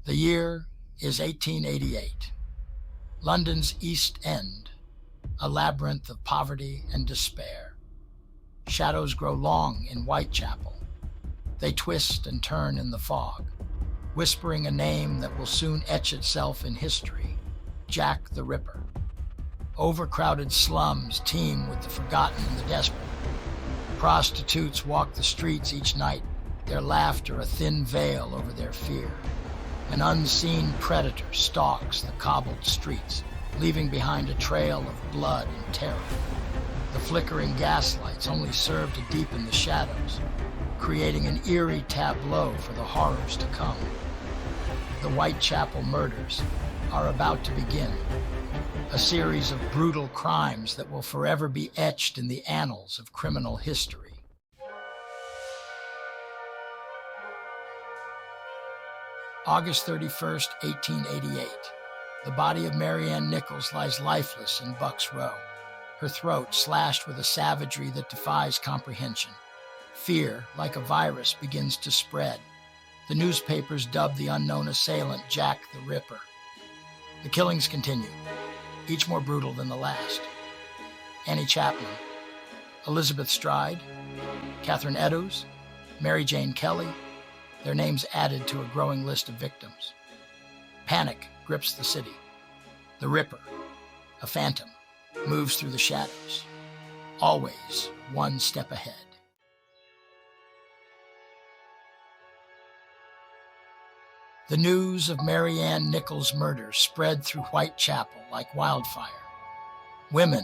The year is 1888. London's East End, a labyrinth of poverty and despair. Shadows grow long in Whitechapel. They twist and turn in the fog, whispering a name that will soon etch itself in history: Jack the Ripper. Overcrowded slums teem with the forgotten and the desperate. Prostitutes walk the streets each night, their laughter a thin veil over their fear. An unseen predator stalks the cobbled streets, leaving behind a trail of blood and terror. The flickering gaslights only serve to deepen the shadows, creating an eerie tableau for the horrors to come. The Whitechapel murders are about to begin, a series of brutal crimes that will forever be etched in the annals of criminal history. August 31st, 1888. The body of Marianne Nichols lies lifeless in Buck's Row, her throat slashed with a savagery that defies comprehension. Fear, like a virus, begins to spread. The newspapers dub the unknown assailant Jack the Ripper. The killings continue, each more brutal than the last. Annie Chapman, Elizabeth Stride, Catherine Eddowes, Mary Jane Kelly, their names added to a growing list of victims. Panic grips the city. The Ripper, a phantom, moves through the shadows, always one step ahead. The news of Marianne Nichols' murder spread through Whitechapel like wildfire. Women,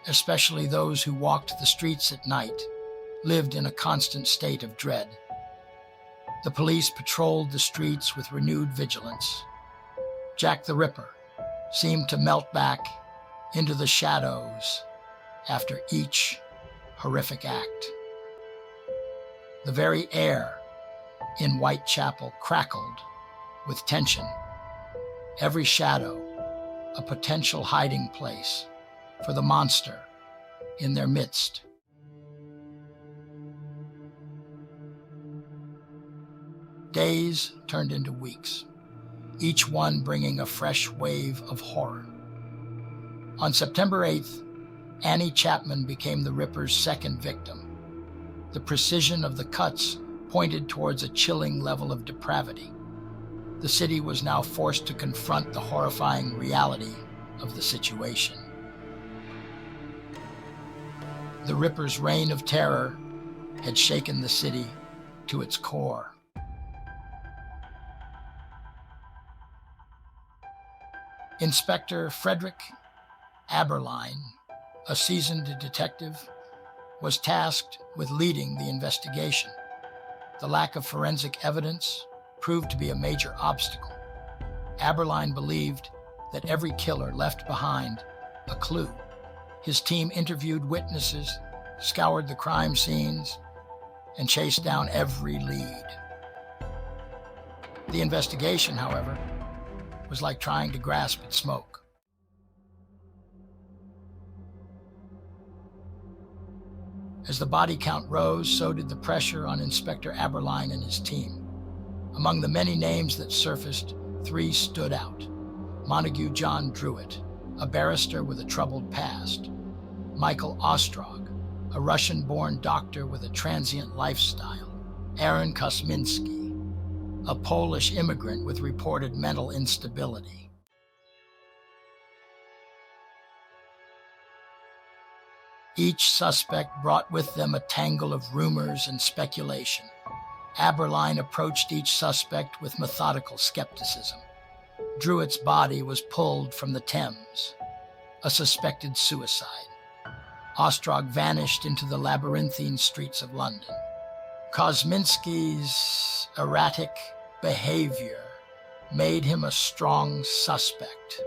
especially those who walked the streets at night, lived in a constant state of dread. The police patrolled the streets with renewed vigilance. Jack the Ripper seemed to melt back into the shadows after each horrific act. The very air in Whitechapel crackled with tension, every shadow a potential hiding place for the monster in their midst. Days turned into weeks, each one bringing a fresh wave of horror. On September 8th, Annie Chapman became the Ripper's second victim. The precision of the cuts pointed towards a chilling level of depravity. The city was now forced to confront the horrifying reality of the situation. The Ripper's reign of terror had shaken the city to its core. Inspector Frederick Aberline, a seasoned detective, was tasked with leading the investigation. The lack of forensic evidence proved to be a major obstacle. Aberline believed that every killer left behind a clue. His team interviewed witnesses, scoured the crime scenes, and chased down every lead. The investigation, however, was like trying to grasp at smoke. As the body count rose, so did the pressure on Inspector Aberline and his team. Among the many names that surfaced, 3 stood out. Montague John Druitt, a barrister with a troubled past. Michael Ostrog, a Russian-born doctor with a transient lifestyle. Aaron Kosminski, a Polish immigrant with reported mental instability. Each suspect brought with them a tangle of rumors and speculation. Aberline approached each suspect with methodical skepticism. Druitt's body was pulled from the Thames, a suspected suicide. Ostrog vanished into the labyrinthine streets of London. Kosminski's erratic behavior made him a strong suspect,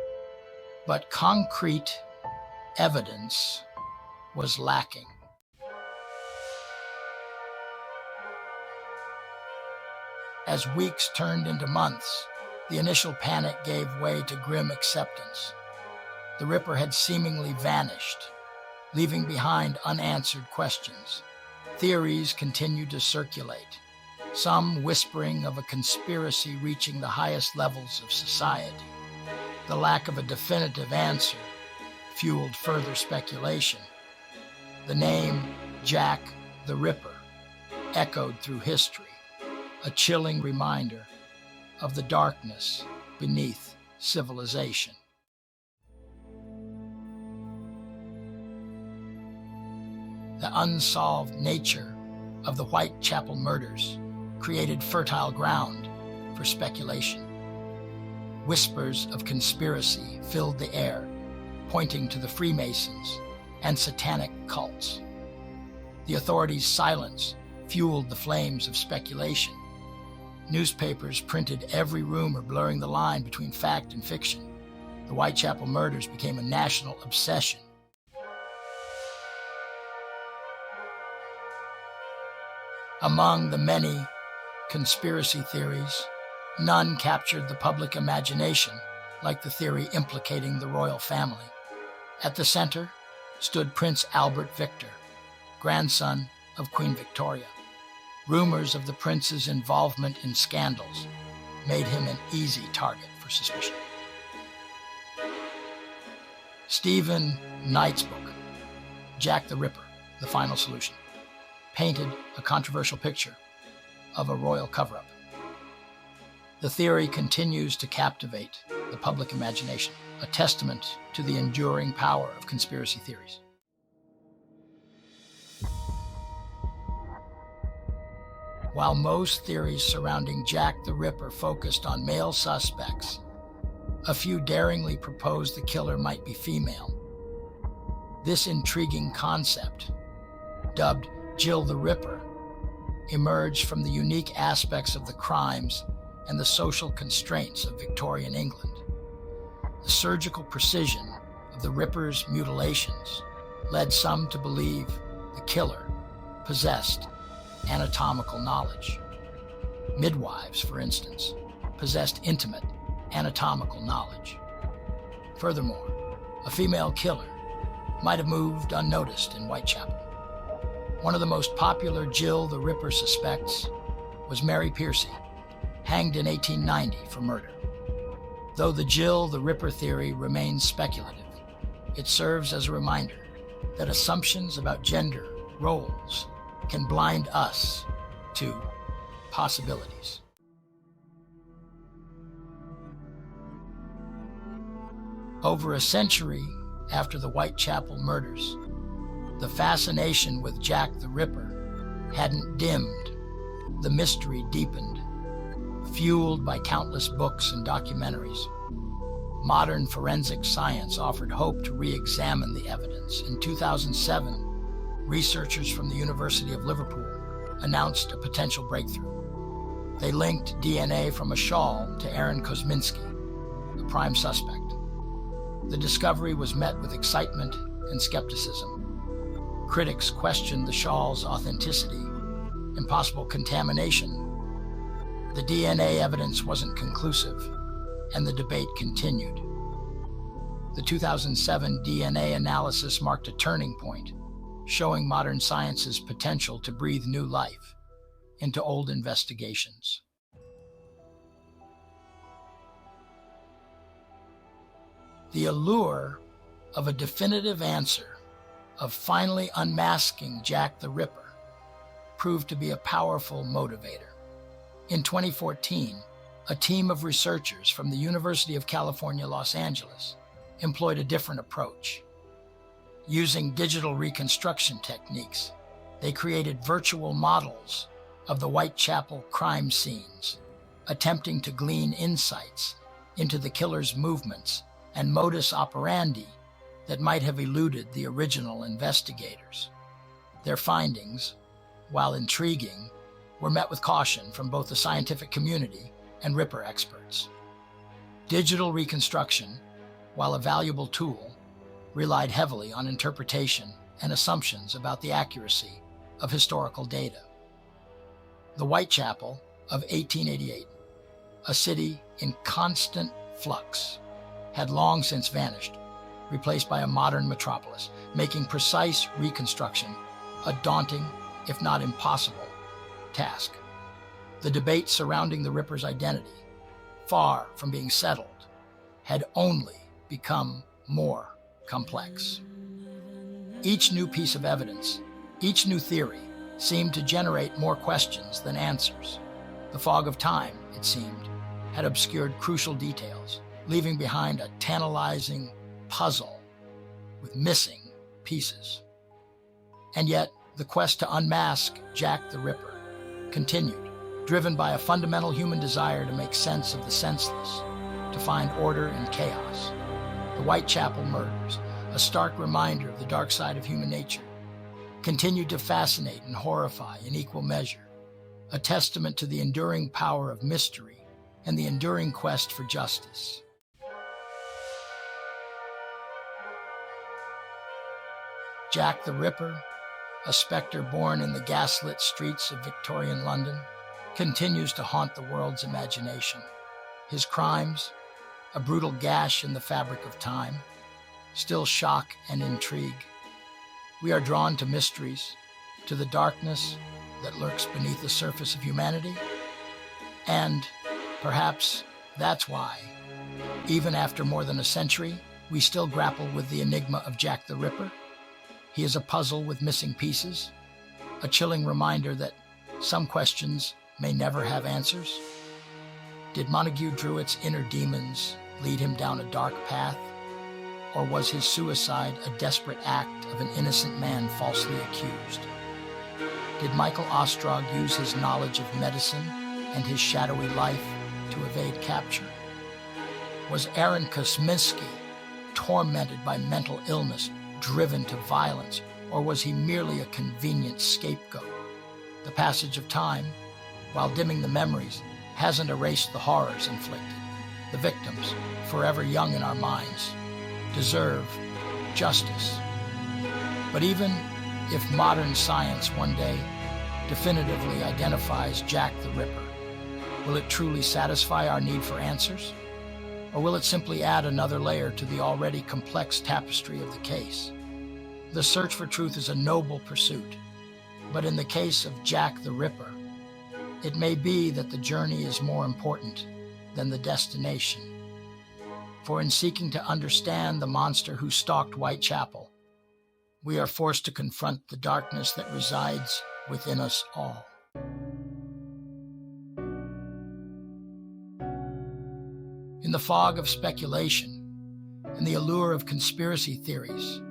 but concrete evidence was lacking. As weeks turned into months, the initial panic gave way to grim acceptance. The Ripper had seemingly vanished, leaving behind unanswered questions. Theories continued to circulate. some whispering of a conspiracy reaching the highest levels of society. The lack of a definitive answer fueled further speculation. The name Jack the Ripper echoed through history, a chilling reminder of the darkness beneath civilization. The unsolved nature of the Whitechapel murders created fertile ground for speculation. Whispers of conspiracy filled the air, pointing to the Freemasons and satanic cults. The authorities' silence fueled the flames of speculation. Newspapers printed every rumor, blurring the line between fact and fiction. The Whitechapel murders became a national obsession. Among the many conspiracy theories, none captured the public imagination like the theory implicating the royal family. At the center stood Prince Albert Victor, grandson of Queen Victoria. Rumors of the prince's involvement in scandals made him an easy target for suspicion. Stephen Knight's book, Jack the Ripper, The Final Solution, painted a controversial picture of a royal cover-up. The theory continues to captivate the public imagination, a testament to the enduring power of conspiracy theories. While most theories surrounding Jack the Ripper focused on male suspects, a few daringly proposed the killer might be female. This intriguing concept, dubbed Jill the Ripper, emerged from the unique aspects of the crimes and the social constraints of Victorian England. The surgical precision of the Ripper's mutilations led some to believe the killer possessed anatomical knowledge. Midwives, for instance, possessed intimate anatomical knowledge. Furthermore, a female killer might have moved unnoticed in Whitechapel. One of the most popular Jill the Ripper suspects was Mary Piercy, hanged in 1890 for murder. Though the Jill the Ripper theory remains speculative, it serves as a reminder that assumptions about gender roles can blind us to possibilities. Over a century after the Whitechapel murders, the fascination with Jack the Ripper hadn't dimmed. The mystery deepened, fueled by countless books and documentaries. Modern forensic science offered hope to re-examine the evidence. In 2007, researchers from the University of Liverpool announced a potential breakthrough. They linked DNA from a shawl to Aaron Kosminski, the prime suspect. The discovery was met with excitement and skepticism. Critics questioned the shawl's authenticity and possible contamination. The DNA evidence wasn't conclusive, and the debate continued. The 2007 DNA analysis marked a turning point, showing modern science's potential to breathe new life into old investigations. The allure of a definitive answer, of finally unmasking Jack the Ripper, proved to be a powerful motivator. In 2014, a team of researchers from the University of California, Los Angeles, employed a different approach. Using digital reconstruction techniques, they created virtual models of the Whitechapel crime scenes, attempting to glean insights into the killer's movements and modus operandi that might have eluded the original investigators. Their findings, while intriguing, were met with caution from both the scientific community and Ripper experts. Digital reconstruction, while a valuable tool, relied heavily on interpretation and assumptions about the accuracy of historical data. The Whitechapel of 1888, a city in constant flux, had long since vanished, replaced by a modern metropolis, making precise reconstruction a daunting, if not impossible, task. The debate surrounding the Ripper's identity, far from being settled, had only become more complex. Each new piece of evidence, each new theory, seemed to generate more questions than answers. The fog of time, it seemed, had obscured crucial details, leaving behind a tantalizing puzzle with missing pieces. And yet, the quest to unmask Jack the Ripper continued, driven by a fundamental human desire to make sense of the senseless, to find order in chaos. The Whitechapel murders, a stark reminder of the dark side of human nature, continued to fascinate and horrify in equal measure, a testament to the enduring power of mystery and the enduring quest for justice. Jack the Ripper, a specter born in the gaslit streets of Victorian London, continues to haunt the world's imagination. His crimes, a brutal gash in the fabric of time, still shock and intrigue. We are drawn to mysteries, to the darkness that lurks beneath the surface of humanity. And perhaps that's why, even after more than a century, we still grapple with the enigma of Jack the Ripper. He is a puzzle with missing pieces, a chilling reminder that some questions may never have answers. Did Montague Druitt's inner demons lead him down a dark path? Or was his suicide a desperate act of an innocent man falsely accused? Did Michael Ostrog use his knowledge of medicine and his shadowy life to evade capture? Was Aaron Kosminski tormented by mental illness, driven to violence, or was he merely a convenient scapegoat? The passage of time, while dimming the memories, hasn't erased the horrors inflicted. The victims, forever young in our minds, deserve justice. But even if modern science one day definitively identifies Jack the Ripper, will it truly satisfy our need for answers? Or will it simply add another layer to the already complex tapestry of the case? The search for truth is a noble pursuit, but in the case of Jack the Ripper, it may be that the journey is more important than the destination. For in seeking to understand the monster who stalked Whitechapel, we are forced to confront the darkness that resides within us all. In the fog of speculation and the allure of conspiracy theories,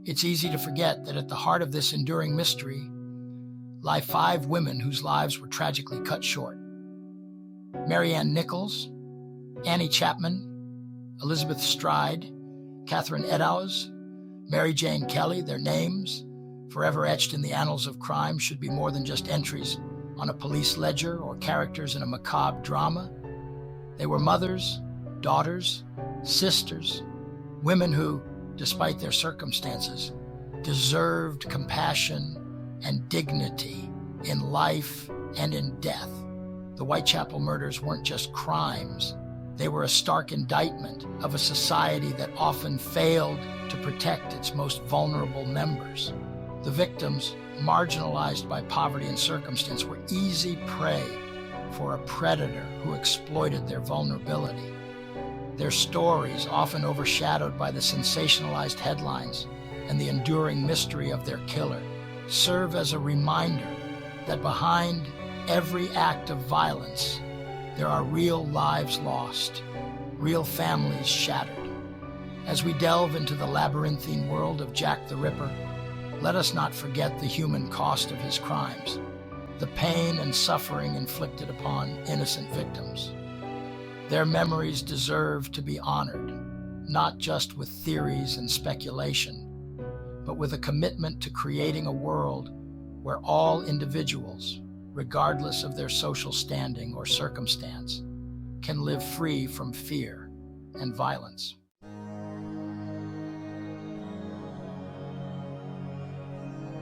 it's easy to forget that at the heart of this enduring mystery lie 5 women whose lives were tragically cut short. Mary Ann Nichols, Annie Chapman, Elizabeth Stride, Catherine Eddowes, Mary Jane Kelly. Their names, forever etched in the annals of crime, should be more than just entries on a police ledger or characters in a macabre drama. They were mothers, daughters, sisters, women who, despite their circumstances, deserved compassion and dignity in life and in death. The Whitechapel murders weren't just crimes. They were a stark indictment of a society that often failed to protect its most vulnerable members. The victims, marginalized by poverty and circumstance, were easy prey for a predator who exploited their vulnerability. Their stories, often overshadowed by the sensationalized headlines and the enduring mystery of their killer, serve as a reminder that behind every act of violence, there are real lives lost, real families shattered. As we delve into the labyrinthine world of Jack the Ripper, let us not forget the human cost of his crimes, the pain and suffering inflicted upon innocent victims. Their memories deserve to be honored, not just with theories and speculation, but with a commitment to creating a world where all individuals, regardless of their social standing or circumstance, can live free from fear and violence.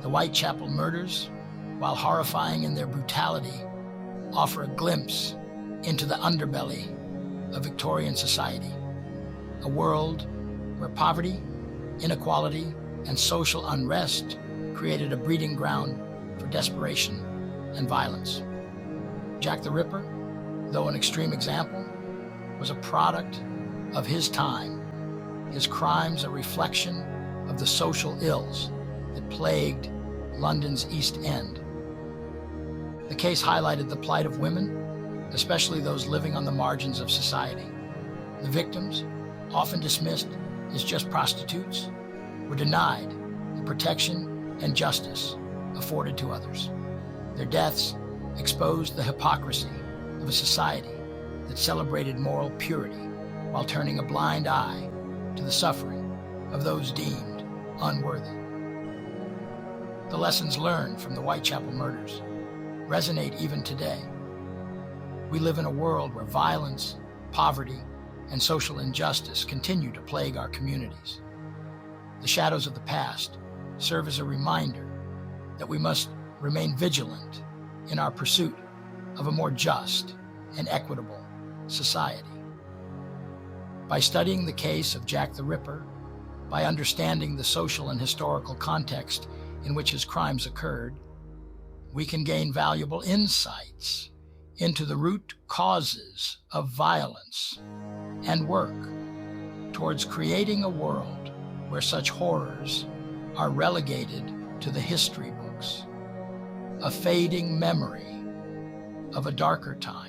The Whitechapel murders, while horrifying in their brutality, offer a glimpse into the underbelly of Victorian society, a world where poverty, inequality, and social unrest created a breeding ground for desperation and violence. Jack the Ripper, though an extreme example, was a product of his time, his crimes a reflection of the social ills that plagued London's East End. The case highlighted the plight of women, especially those living on the margins of society. The victims, often dismissed as just prostitutes, were denied the protection and justice afforded to others. Their deaths exposed the hypocrisy of a society that celebrated moral purity while turning a blind eye to the suffering of those deemed unworthy. The lessons learned from the Whitechapel murders resonate even today. We live in a world where violence, poverty, and social injustice continue to plague our communities. The shadows of the past serve as a reminder that we must remain vigilant in our pursuit of a more just and equitable society. By studying the case of Jack the Ripper, by understanding the social and historical context in which his crimes occurred, we can gain valuable insights into the root causes of violence and work towards creating a world where such horrors are relegated to the history books, a fading memory of a darker time.